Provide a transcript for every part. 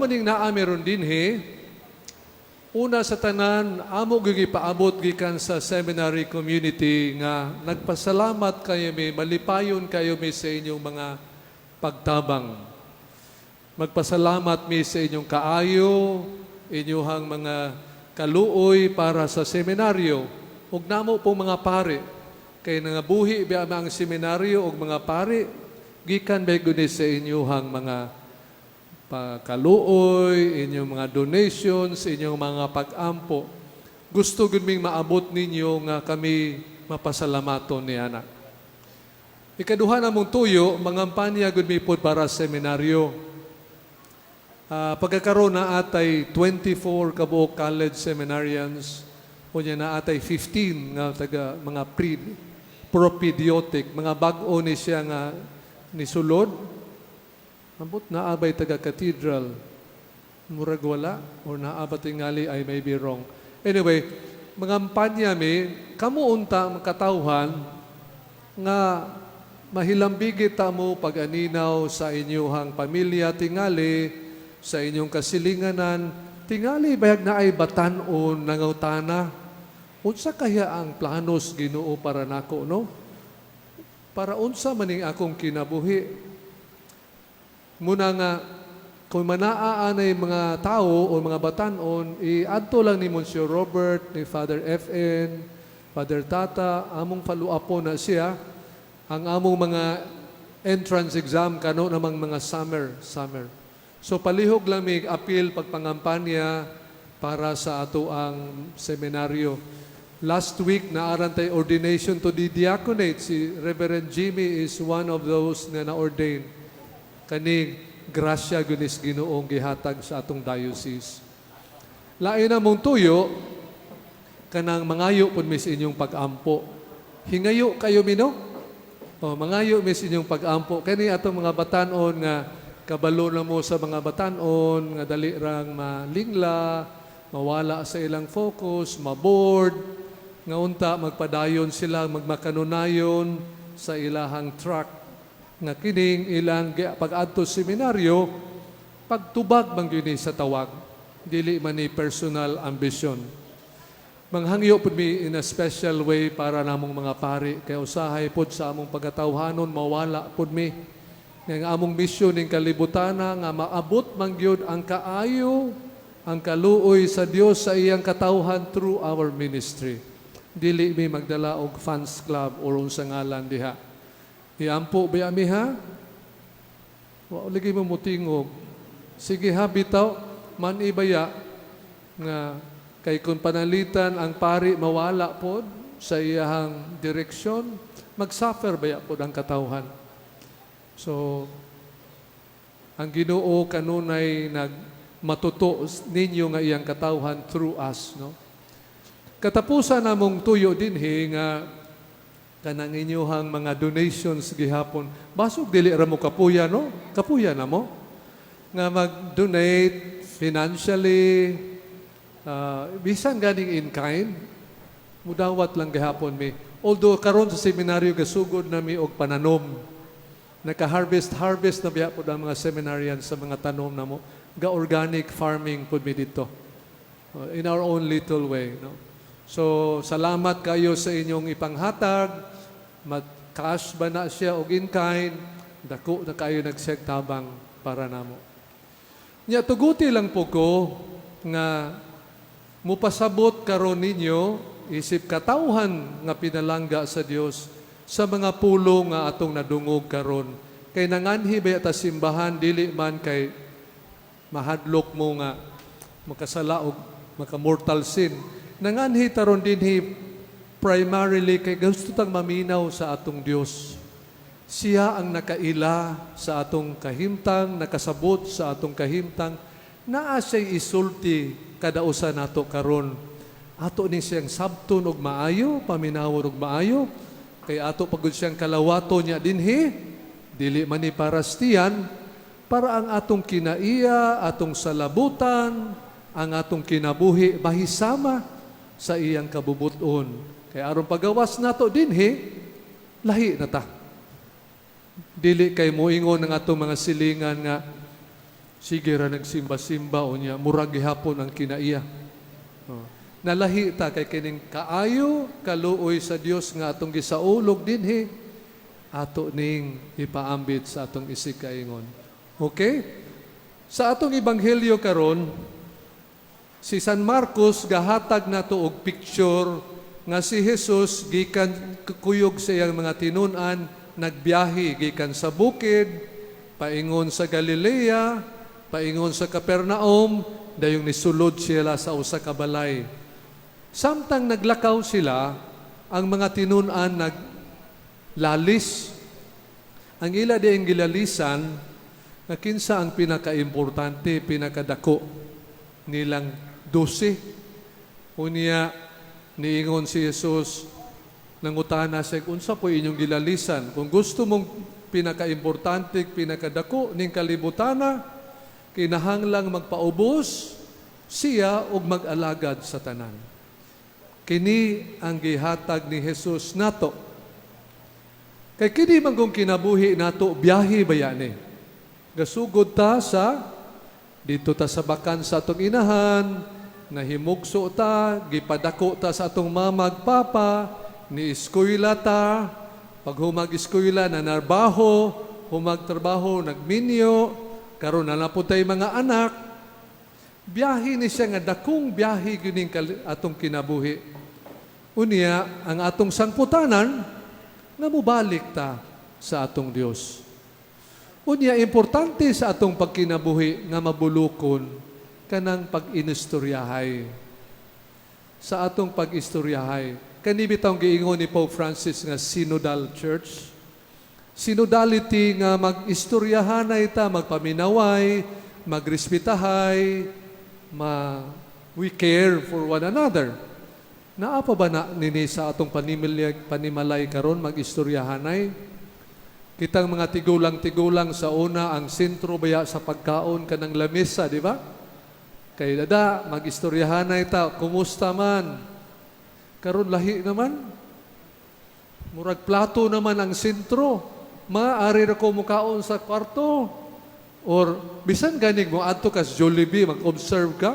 Maning naa meron din una sa tanan, amo gyud paabot gikan sa seminary community nga nagpasalamat kayo mi, malipayon kayo mi sa inyong mga pagtabang. Magpasalamat mi sa inyong kaayo, inyong mga kaluoy para sa seminaryo. Ug namo pong mga pare, kay nangabuhi biya ang seminaryo ug mga pare, gikan ba gud sa inyong mga pakaluoy, inyong mga donations, inyong mga pag-ampo. Gusto gud ming maabot ninyo nga kami mapasalamaton ni ana. Ikaduha namong tuyo, mangampanya gud mi pod para sa seminaryo. Pagkakaroon na atay 24 kabuok college seminarians, unya na atay 15 nga taga mga propedeutic, mga bag-o ni siya nga nisulod. Ambot naabay taga-cathedral, murag wala, or naabay tingali, I may be wrong. Anyway, mangampanya mi, kamuunta makatauhan nga mahilambigit mo pag-aninaw sa inyong pamilya tingali, sa inyong kasilinganan, tingali bayag na ay batanon nangautana. Unsa kaya ang planos Ginoo para nako, no? Para unsa maning akong kinabuhi? Muna nga, kung manaaanay mga tao o mga batanon, i-adto lang ni Monsieur Robert, ni Father FN, Father Tata, among follow-up na siya, ang among mga entrance exam, kano namang mga summer. So palihog lang may appeal pagpangampanya para sa ato ang seminaryo. Last week, naaran tayo ordination to the diaconate. Si Reverend Jimmy is one of those na na-ordain. Kani grasya gunis Ginoong gihatag sa atong diocese. Lain na mong tuyo, kanang mangayo pud mis inyong pag-ampo. Hingayo kayo mino? Mangayo mis inyong pag-ampo. Kani atong mga batanon nga kabalo na mo sa mga batanon, nga dali rang malingla, mawala sa ilang focus, maboard, nga unta magpadayon sila, magmakanunayon sa ilahang track. Nga kining ilang pag-adto seminaryo, pagtubag bang yun sa tawag, dili man ni personal ambition. Manghangyo pud mi in a special way para namong mga pari, kay usahay pod sa among pagkatawhanon, mawala pod mi. Nga among mission ning kalibutana, nga maabot man gyud ang kaayo, ang kaluoy sa Dios sa iyang katawhan through our ministry. Dili mi magdala og fans club or unsa ngalan diha. Iampo ba mi ha? Wa lagi mo mutingog. Sige ha bitaw man ibaya nga kay kun panalitan ang pari mawala pod sa iyang direksyon, magsuffer baya pod ang katawhan. So ang Ginoo kanunay matuto ninyo nga iyang katawhan through us, no? Katapusan namong tuyo dinhi nga kanang inyuhang mga donations gihapon. Basog dili ra mo kapuya, no? Kapuya na mo. Nga mag-donate financially, bisan ganing in kind, mudawat lang gihapon mi. Although karon sa seminaryo gasugod na mi og pananom. Naka-harvest na biya po ang mga seminarians sa mga tanom na mo. Ga-organic farming po mi dito. In our own little way, no? So, salamat kayo sa inyong ipanghatag. Cash ba na siya o in-kind? Dako na kayo nagsegtabang para namo. Nya, tuguti lang po ko nga mupasabot karon ninyo isip katawhan nga pinalangga sa Dios sa mga pulo nga atong nadungog karon. Kay nanganhi ba ta simbahan dili man kay mahadlok mo nga makasala og maka-mortal sin. Nanganhi taron dinhi primarily kay gusto tang maminaw sa atong Dios. Siya ang nakaila sa atong kahimtang, nakasabot sa atong kahimtang, naa siya'y isulti kadausa nato karon. Ato ni siyang sabton og maayo, paminawon og maayo, kay ato pagud siyang kalawato niya dinhi, dili man ni parastiyan, para ang atong kinaiya, atong salabutan, ang atong kinabuhi mahisama sa iyang kabubuton. Kaya aron pagawas nato dinhi, lahi na ta. Dili kay moingon ng atong mga silingan nga Sige ra nagsimba-simba o niya, murag gihapon ang kinaiya. Oh. Nalahi ta kay kining kaayo, kaluoy sa Dios nga atong gisaulog dinhi, ato ning ipaambit sa atong isig kaingon. Okay? Sa atong ebanghelyo karon, si San Marcos gahatag nato og picture nga si Jesus gikan kuyog sa iyang mga tinun-an, nagbiyahe gikan sa bukid, paingon sa Galilea, paingon sa Capernaum, dayong nisulod sila sa usa ka balay. Samtang naglakaw sila, ang mga tinun-an naglalis. Ang ila diing gilalisan, na kinsa ang pinaka-importante, pinakadako nilang 12. Unya, niingon si Jesus, nangutana siya, unsa po inyong gilalisan? Kung gusto mong pinaka-importante, pinakadako ning kalibutana, kinahanglang magpaubos siya og mag-alagad sa tanan. Kini ang gihatag ni Jesus nato. Kay kini man kung kinabuhi nato, biyahe ba yan eh? Gasugod ta sa, dito ta sa bakan sa atong inahan, nahimugso ta, gipadako ta sa atong mamag papa, ni eskwela ta, pag humag-eskwela na narbaho, humag-trabaho, nagminyo, karon na po tayo mga anak, biyahe ni siya nga dakong biyahe gining atong kinabuhi. Unya, ang atong sangputanan, nga mubalik ta sa atong Dios. Unya, importante sa atong pagkinabuhi nga mabulukon kanang pag-inistoryahay. Sa atong pag-istoryahay. Kanibitang giingon ni Pope Francis nga Synodal Church. Synodality nga mag-istoryahanay ta, magpaminaway, magresbitahay, we care for one another. Naa pa ba na nini sa atong panimalay karon mag-istoryahanay? Kitang mga tigulang-tigulang sa una ang sentro baya sa pagkaon kanang lamesa, di ba? Kay dada, mag-istoryahanay ta, kumusta man? Karon lahi naman. Murag plato naman ang sentro. Maaari ra ko mukaon sa kwarto. Or bisan ganing mo adto ka sa Jollibee, mag-observe ka.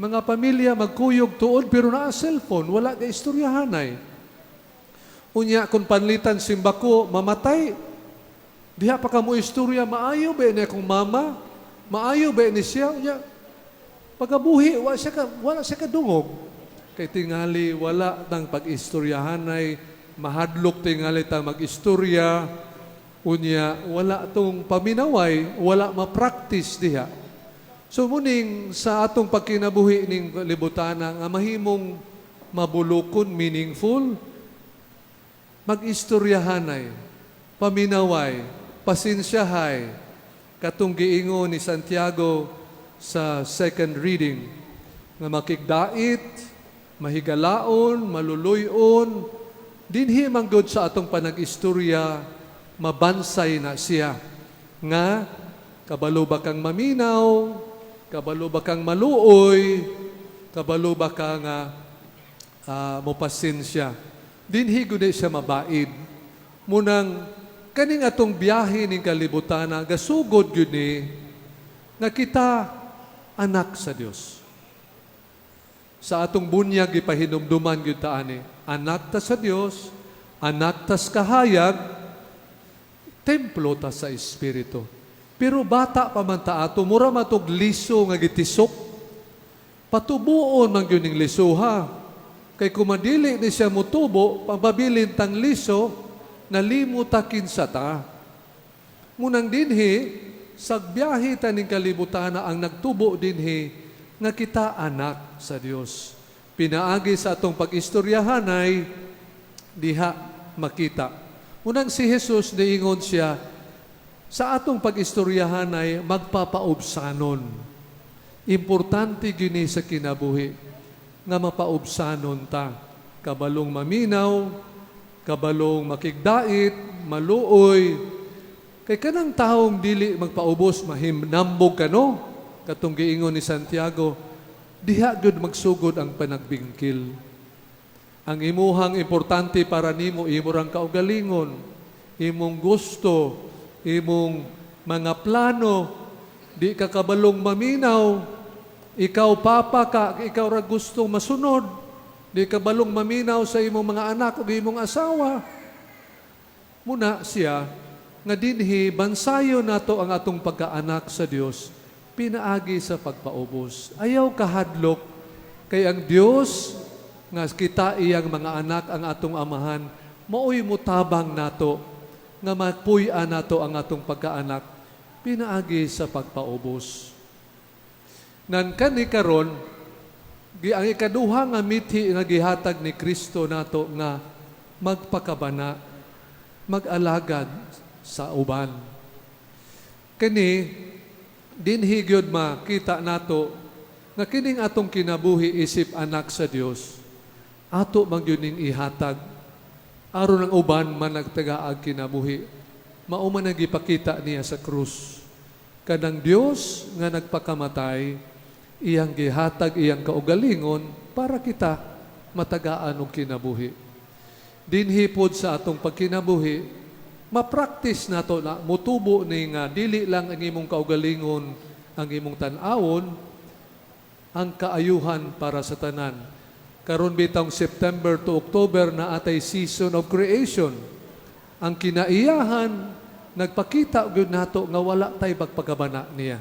Mga pamilya magkuyog tuod pero naa cellphone, wala ka istoryahanay. Unya kung panlitan simbako mamatay, diha pa ka mo istorya, maayo ba ni akong mama? Maayo ba ni siya? Unya, pagabuhi, wala siya kadungog. Kay tingali, wala tang pag-istoryahanay, mahadlok tingali tang mag-istorya, unya, wala tong paminaway, wala ma-practice diha. So muning sa atong pagkinabuhi ning libutana nga mahimong mabulukon, meaningful, mag-istoryahanay, paminaway, pasensyahay, katong giingon ni Santiago sa second reading, nga makigdait, mahigalaon, maluluyon, dinhi manggod sa atong panag-istorya, mabansay na siya. Nga, kabalo ba kang maminaw, kabalo ba kang maluoy, kabalo ba kang mopasensya. Dinhi gud siya mabaid. Munang kaning atong biyahe ning kalibutana, gasugod gyud ni nga kita anak sa Dios. Sa atong bunyag ipahinumduman gyud ta ani, anak ta sa Dios, anak ta sa kahayag, templo ta sa Espiritu. Pero bata pa man ta ato, mura matog liso nga gitisok. Patubuon man gyud ning liso ha. Kay kumadili ni siya mutubo, pambabilin tang liso, nalimutakin sa ta. Munang dinhi, sagbiyahe ta ning kalibutana ang nagtubo dinhi, nga kita anak sa Dios. Pinaagi sa atong pag-istoryahanay, diha makita. Unang si Jesus, niingon siya, sa atong pag-istoryahanay, magpapaubsanon. Importante gini sa kinabuhi, nga mapaubsanon ta. Kabalong maminaw, kabalong makigdait, maluoy. Kay kanang taong dili magpaubos, mahimnambog ka no? Katong giingon ni Santiago, diha gud magsugod ang panagbingkil. Ang imuhang importante para nimo, imo rang kaugalingon, imong gusto, imong mga plano, di ka kabalong maminaw, ikaw papa ka, ikaw ra gustong masunod, di ka balong maminaw sa imong mga anak o imong asawa. Muna siya, nga dinhi bansayo nato ang atong pagkaanak sa Dios, pinaagi sa pagpaubos. Ayaw kahadlok, kay ang Dios, nga kita iyang mga anak, ang atong amahan, maoy mutabang nato, nga mapuy-an nato ang atong pagkaanak, pinaagi sa pagpaubos. Nan kani karon, ang ikaduha nga mithi nga gihatag ni Kristo nato nga magpakabana, mag-alagad sa uban. Kani dinhi gyud makita nato nga kining atong kinabuhi isip anak sa Dios, ato man gyud ning ihatag aron ang uban man nagtagaag kinabuhi. Mao man nagipakita niya sa krus. Kanang Dios nga nagpakamatay, iyang gihatag iyang kaugalingon para kita matagaan og kinabuhi. Dinhi pod sa atong pagkinabuhi, ma-practice nato na mutubo ni nga dili lang ang imong kaugalingon, ang imong tan-awon, ang kaayuhan para sa tanan. Karon bitong September to October na atay season of creation. Ang kinaiyahan nagpakita gyud nato nga wala tay pagpagabana niya.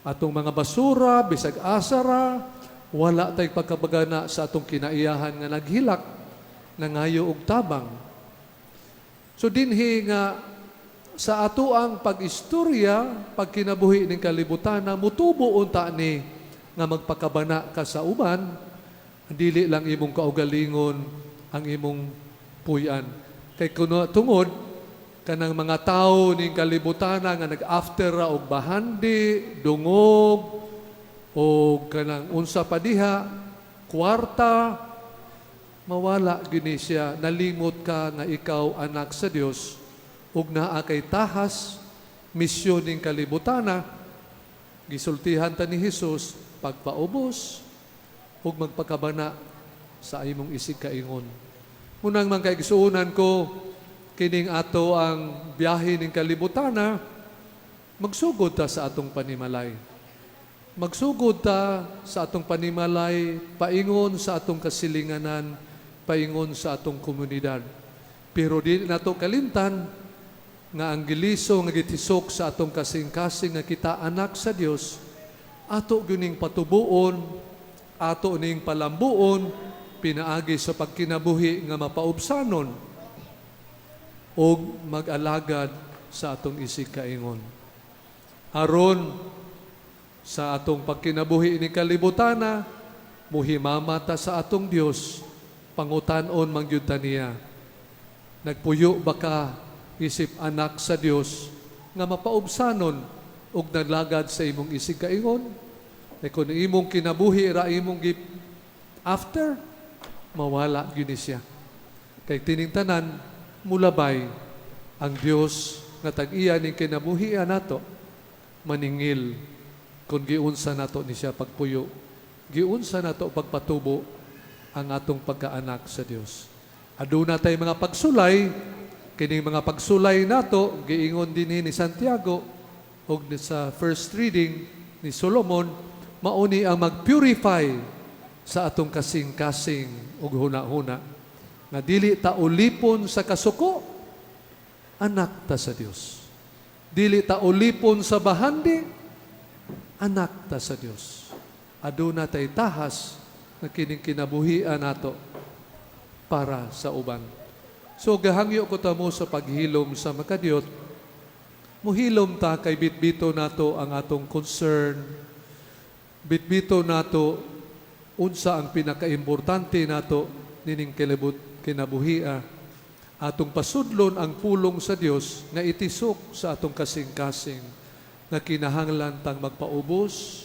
Atong mga basura, bisag asara, wala tay pagkabagana sa atong kinaiyahan nga naghilak, nangayo og tabang. So dinhi nga sa ato ang pag-istorya, pagkinabuhi ning kalibutan, mutubo unta ni nga magpakabana ka sa uban, dili lang imong kaugalingon ang imong puy-an. Kay kuno tungod kanang mga tao ning kalibutan nga nag-after ra og bahandi, dungog, o kanang unsa pa diha, kwarta, mawala gini siya, nalimot ka nga ikaw anak sa Dios ug naa kay tahas misyon ning kalibutana. Gisultihan ta ni Hesus pagpaubos ug magpakabana sa imong isig kaingon. Munang man kay gisuunan ko kining ato ang biyahe ning kalibutana, magsugod ta sa atong panimalay. Magsugod ta sa atong panimalay, paingon sa atong kasilinganan, paingon sa atong komunidad. Pero di nato kalimtan nga ang giliso nga gitisok sa atong kasing-kasing nga kita anak sa Dios, ato gyuning patubuon, ato ning palambuon, pinaagi sa pagkinabuhi nga mapaubsanon o mag-alagad sa atong isig kaingon. Aron sa atong pagkinabuhi ni kalibutana, muhimamata sa atong Dios, pangutan-on mangyud ta niya. Nagpuyo ba ka isip anak sa Dios nga mapaubsanon ug naglagad sa imong isig kaingon? E kung imong kinabuhi ra imong after, mawala gyud siya. Kay tining tanan mulabay ang Dios nga tag-iya ning kinabuhian nato maningil kung giunsa nato ni siya pagpuyo, giunsa nato pagpatubo ang atong pagkaanak sa Dios. Aduna tay mga pagsulay, kining mga pagsulay nato giingon dinhi ni Santiago ug sa first reading ni Solomon, mauni ang mag-purify sa atong kasing-kasing ug huna-huna nga dili ta ulipon sa kasuko, anak ta sa Dios. Dili ta ulipon sa bahandi, anak ta sa Dios. Aduna tay tahas na kining kinabuhian nato para sa uban. So gahangyo ko ta mo sa paghilom sa makadiyot, muhilom ta kay bitbito nato ang atong concern, bitbito nato unsa ang pinakaimportante nato nining kinabuhia, atong pasudlon ang pulong sa Dios nga itisok sa atong kasing-kasing nga kinahanglan tang magpaubos,